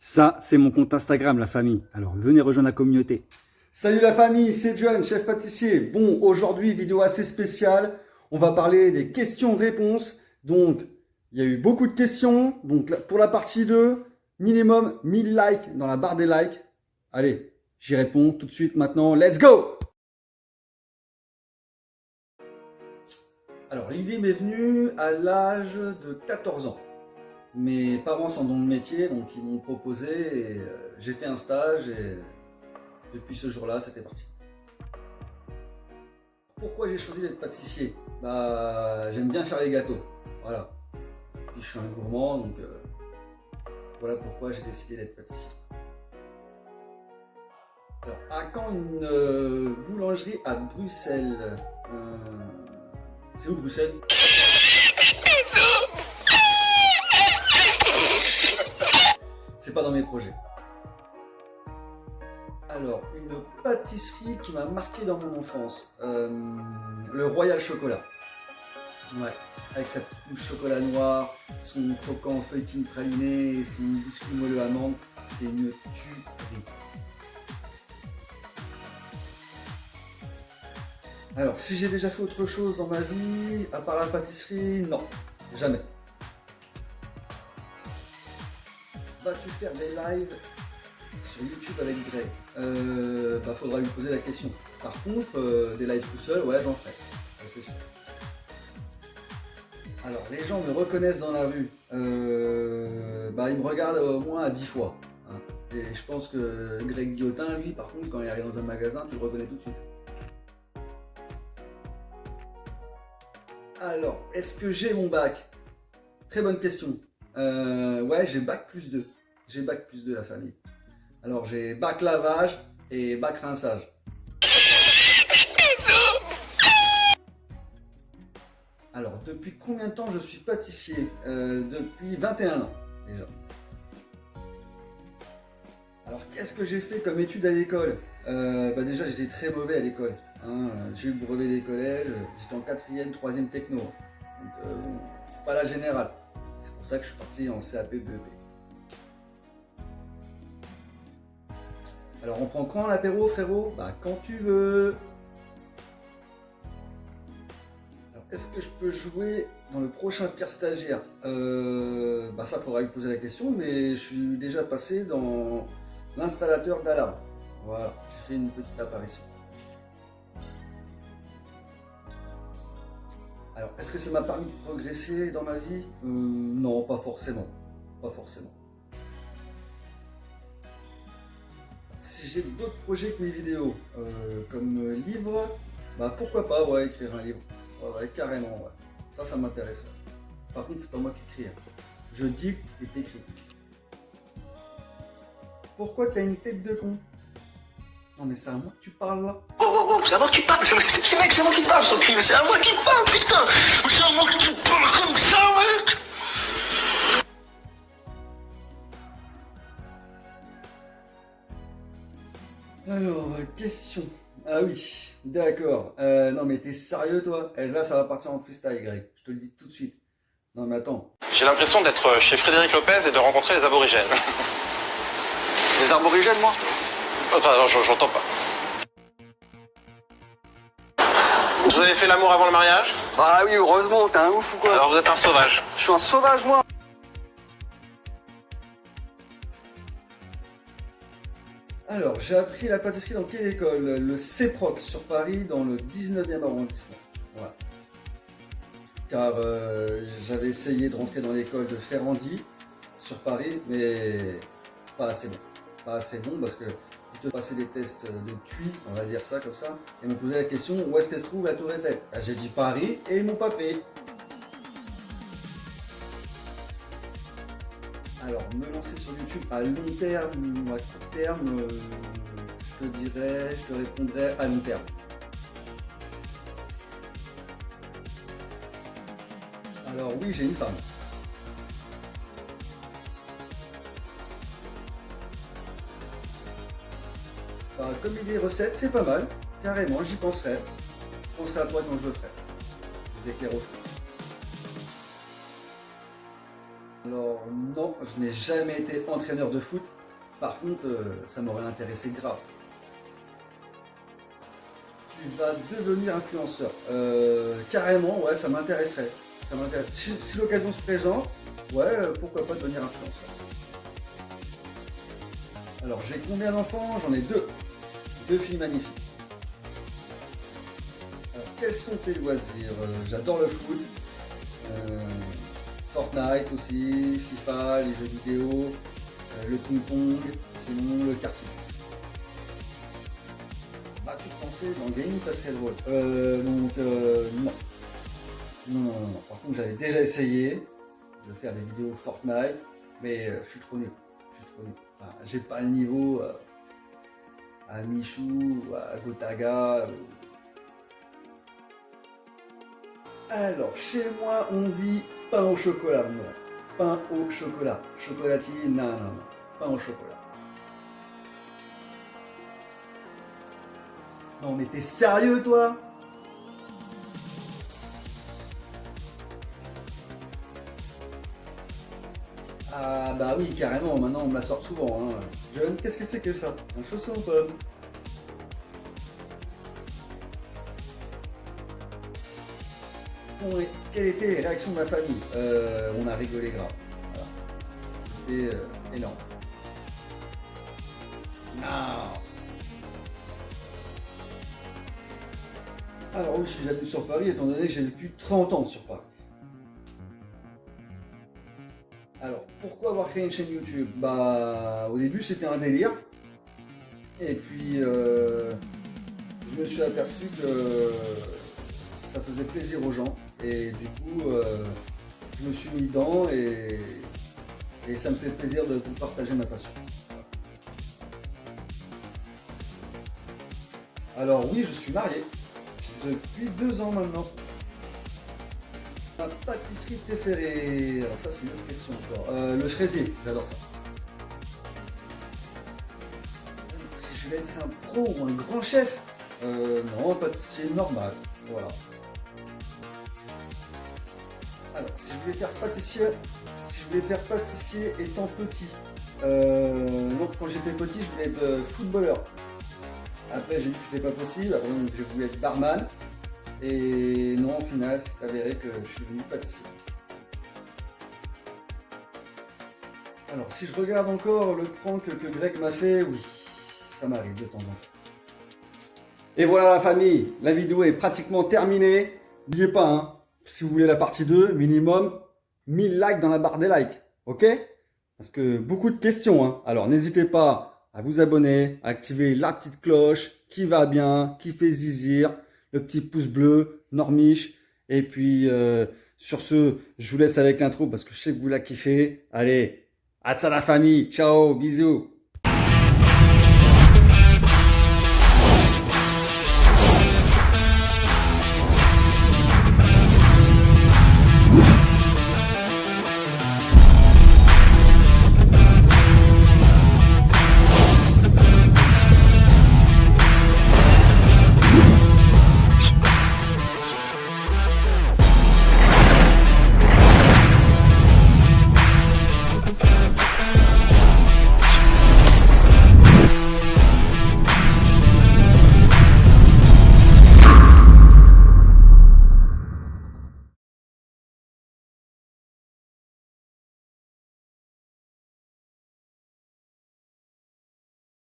Ça, c'est mon compte Instagram, la famille. Alors, venez rejoindre la communauté. Salut la famille, c'est John, chef pâtissier. Bon, aujourd'hui, vidéo assez spéciale. On va parler des questions-réponses. Donc, il y a eu beaucoup de questions. Donc, pour la partie 2, minimum 1000 likes dans la barre des likes. Allez, j'y réponds tout de suite maintenant. Let's go! Alors, l'idée m'est venue à l'âge de 14 ans. Mes parents sont dans le métier, donc ils m'ont proposé et j'ai fait un stage et depuis ce jour-là, c'était parti. Pourquoi j'ai choisi d'être pâtissier? J'aime bien faire les gâteaux, voilà. Puis je suis un gourmand, donc voilà pourquoi j'ai décidé d'être pâtissier. Alors, à quand une boulangerie à Bruxelles? C'est où Bruxelles? C'est pas dans mes projets. Alors, une pâtisserie qui m'a marqué dans mon enfance. Le Royal Chocolat. Ouais, avec sa petite mousse chocolat noir, son croquant feuilletine praliné et son biscuit moelleux amande. C'est une tuerie. Alors, si j'ai déjà fait autre chose dans ma vie, à part la pâtisserie, non, jamais. Vas-tu faire des lives sur YouTube avec Greg? Faudra lui poser la question. Par contre, des lives tout seul, ouais, j'en ferai, c'est sûr. Alors, les gens me reconnaissent dans la rue. Ils me regardent au moins à 10 fois. Hein. Et je pense que Greg Guillotin, lui, par contre, quand il arrive dans un magasin, tu le reconnais tout de suite. Alors, est-ce que j'ai mon bac? Très bonne question. Ouais, j'ai bac plus 2. J'ai bac plus 2, la famille. Alors, j'ai bac lavage et bac rinçage. Alors, depuis combien de temps je suis pâtissier? Depuis 21 ans, déjà. Alors, qu'est-ce que j'ai fait comme études à l'école? Déjà, j'étais très mauvais à l'école. Hein. J'ai eu le brevet des collèges, j'étais en 4e, 3e techno. Donc, c'est pas la générale. C'est pour ça que je suis parti en CAP BEP. Alors, on prend quand l'apéro, frérot? Quand tu veux. Alors, est-ce que je peux jouer dans le prochain Pierre Stagiaire? Ça, faudra lui poser la question, mais je suis déjà passé dans l'installateur d'alarme. Voilà, j'ai fait une petite apparition. Alors, est-ce que ça m'a permis de progresser dans ma vie? Non, pas forcément. Pas forcément. Si j'ai d'autres projets que mes vidéos, comme livre, pourquoi pas, ouais, écrire un livre. Ouais, carrément, ouais. Ça m'intéresse. Ouais. Par contre, c'est pas moi qui écris. Hein. Je dicte et t'écris. Pourquoi t'as une tête de con? Non mais c'est à moi que tu parles là. Oh, c'est à moi que tu parles, mec, c'est à moi qui parle, son cul, c'est à moi qui parle, putain. C'est à moi que tu parles comme ça, mec. Alors, question. Ah oui, d'accord. Non mais t'es sérieux toi? Là ça va partir en freestyle, Greg. Je te le dis tout de suite. Non mais attends. J'ai l'impression d'être chez Frédéric Lopez et de rencontrer les aborigènes. Des aborigènes, moi? Enfin, j'entends pas. Vous avez fait l'amour avant le mariage? Ah oui, heureusement, t'es un ouf ou quoi? Alors vous êtes un sauvage. Je suis un sauvage, moi. Alors, j'ai appris la pâtisserie dans quelle école? Le CEPROC sur Paris, dans le 19e arrondissement. Voilà. Car j'avais essayé de rentrer dans l'école de Ferrandi sur Paris, mais pas assez bon. Pas assez bon parce que ils te passaient des tests de QI, on va dire ça comme ça, et ils m'ont posé la question où est-ce qu'elle se trouve la Tour Eiffel? J'ai dit Paris et ils m'ont pas pris. Alors, me lancer sur YouTube à long terme ou à court terme, je te répondrais à long terme. Alors oui, j'ai une femme. Comme idée recette, c'est pas mal. Carrément, j'y penserai. Je penserai à toi quand je le ferai. Des éclairs au feu. Alors non, je n'ai jamais été entraîneur de foot. Par contre, ça m'aurait intéressé grave. Tu vas devenir influenceur. Carrément, ouais, ça m'intéresserait. Ça m'intéresse. Si l'occasion se présente, ouais, pourquoi pas devenir influenceur. Alors, j'ai combien d'enfants? J'en ai deux. Deux filles magnifiques. Alors, quels sont tes loisirs? J'adore le foot. Fortnite aussi, FIFA, les jeux vidéo, le ping-pong, sinon le karting. Bah, tu pensais dans le gaming, ça serait drôle. Non. Non. Par contre, j'avais déjà essayé de faire des vidéos Fortnite, mais je suis trop nul. Enfin, j'ai pas le niveau à Michou, à Gotaga. Alors, chez moi, on dit pain au chocolat. Non, pain au chocolat. Chocolatine, non. Pain au chocolat. Non, mais t'es sérieux, toi? Ah bah oui, carrément, maintenant on me la sort souvent. Hein. John, qu'est-ce que c'est que ça? Un chausson aux pommes. Bon, et quelles étaient les réactions de ma famille? On a rigolé grave. Voilà. C'était énorme. Non. Alors oui, je suis jamais sur Paris, étant donné que j'ai vécu 30 ans sur Paris. Alors, pourquoi avoir créé une chaîne YouTube? Bah, au début, c'était un délire. Et puis, je me suis aperçu que ça faisait plaisir aux gens. Et du coup, je me suis mis dedans et ça me fait plaisir de vous partager ma passion. Alors oui, je suis marié depuis 2 ans maintenant. Ma pâtisserie préférée, alors ça c'est une autre question encore. Le fraisier, j'adore ça. Si je vais être un pro ou un grand chef, non, pâtissier normal, voilà. Alors, si je voulais faire pâtissier étant petit, donc quand j'étais petit, je voulais être footballeur. Après, j'ai vu que c'était pas possible, après j'ai voulu être barman. Et non, au final, c'est avéré que je suis devenu pâtissier. Alors, si je regarde encore le prank que Greg m'a fait, oui, ça m'arrive de temps en temps. Et voilà la famille, la vidéo est pratiquement terminée. N'oubliez pas, hein, si vous voulez la partie 2, minimum 1000 likes dans la barre des likes, ok? Parce que beaucoup de questions, hein. Alors, n'hésitez pas à vous abonner, à activer la petite cloche qui va bien, qui fait zizir. Le petit pouce bleu, normiche. Et puis, sur ce, je vous laisse avec l'intro parce que je sais que vous la kiffez. Allez, à ça la famille. Ciao, bisous.